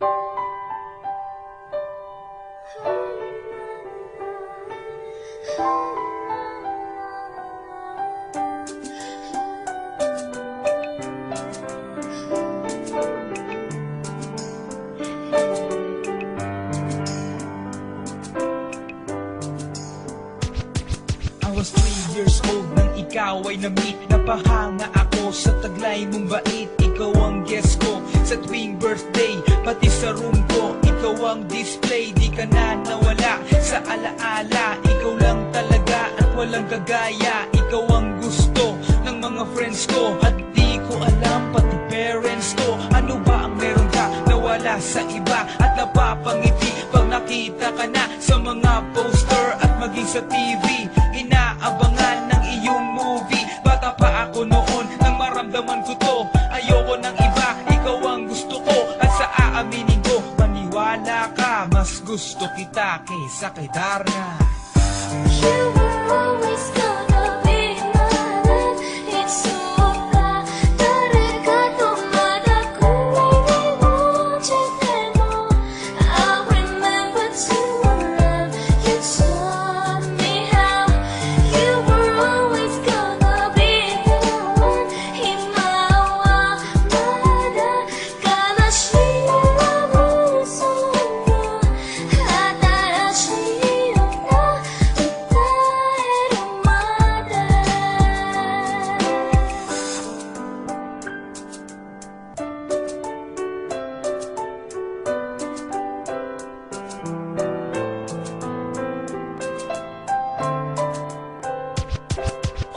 I was 3 years old nang ikaw ay na-meet. Napahanga ako sa taglay mong bait. Ikaw ang guest ko sa tuwing birthday, pati sa room ko. Ikaw ang display, di ka na nawala sa alaala. Ikaw lang talaga at walang kagaya. Ikaw ang gusto ng mga friends ko, at di ko alam pati parents ko. Ano ba ang meron ka nawala sa iba at napapangiti pag nakita ka na sa mga poster at maging sa TV? Inaabangan ng iyong movie. Bata pa ako noon nang maramdaman ko to. Ayoko ng iba, ikaw ang gusto ko. At sa aaminin ko, maniwala ka, mas gusto kita kaysa kay Darna. You were always gonna be my love. It's so bad. 다르가 또 마다고 I remember to love. You taught me how. You were always gonna be the one. 희망마다 가나시라고 소원 하다라시였나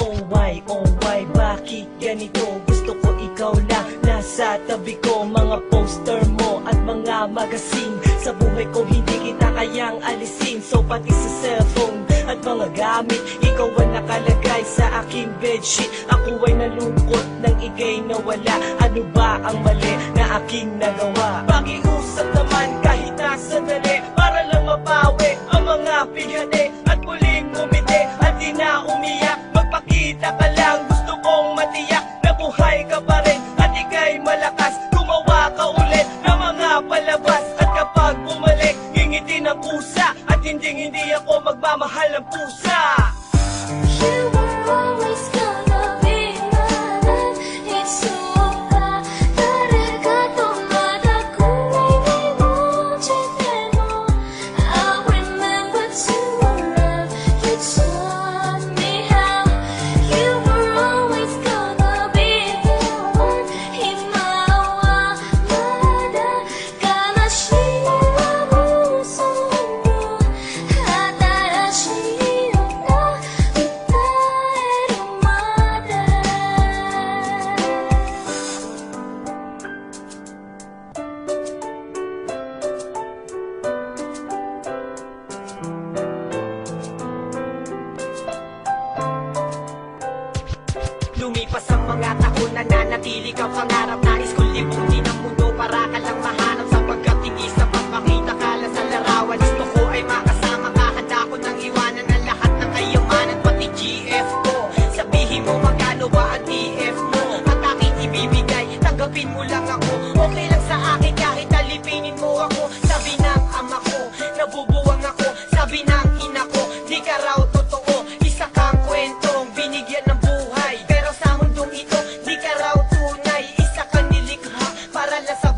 Oh why, bakit ganito? Gusto ko ikaw lang nasa tabi ko. Mga poster mo at mga magazine, sa buhay ko hindi kita kayang alisin. So pati sa cellphone at mga gamit, ikaw ang nakalagay sa aking bedsheet. Ako ay nalungkot nang ika'y nawala. Ano ba ang mali na aking nagawa? Pakiusap naman kahit nasa dali, para lang mapawi ang mga pighani at muling umiti at di na umiyak. Magpakita ka lang, gusto kong matiyak na buhay ka pa rin at ika'y malakas. Gumawa ka ulit ng mga palabas, at kapag bumalik, ngingiti ng pusa, at hindi ako magmamahal ng pusa. You were always gonna be my love. It's so bad. 다르가 또 마다고 I remember to love. You taught me how. You were always gonna be the one. 희망마다 가나시라고 소원 하다라시였나 Lumipas ang mga taon, nananatili ka pangarap. Nais ko libutin ang mundo para ka lang mahanap, sapagkat hindi sapat makita ka lang sa larawan. Gusto ko ay makasama ka, handa ko nang iwanan ang lahat ng kayamanan, pati GF ko. Sabihin mo magkano ba ang TF mo, at aking ibibigay, tanggapin mo lang ako. Okay lang sa akin kahit alipinin mo ako. Sabi ng ama ko, nabubuwang ako. Sabi ng ina ko, di ka raw totoo. Isa kang kwentong binigyan ng buhay, pero sa mundong ito, di ka raw tunay. Isa kang nilikha para lang sa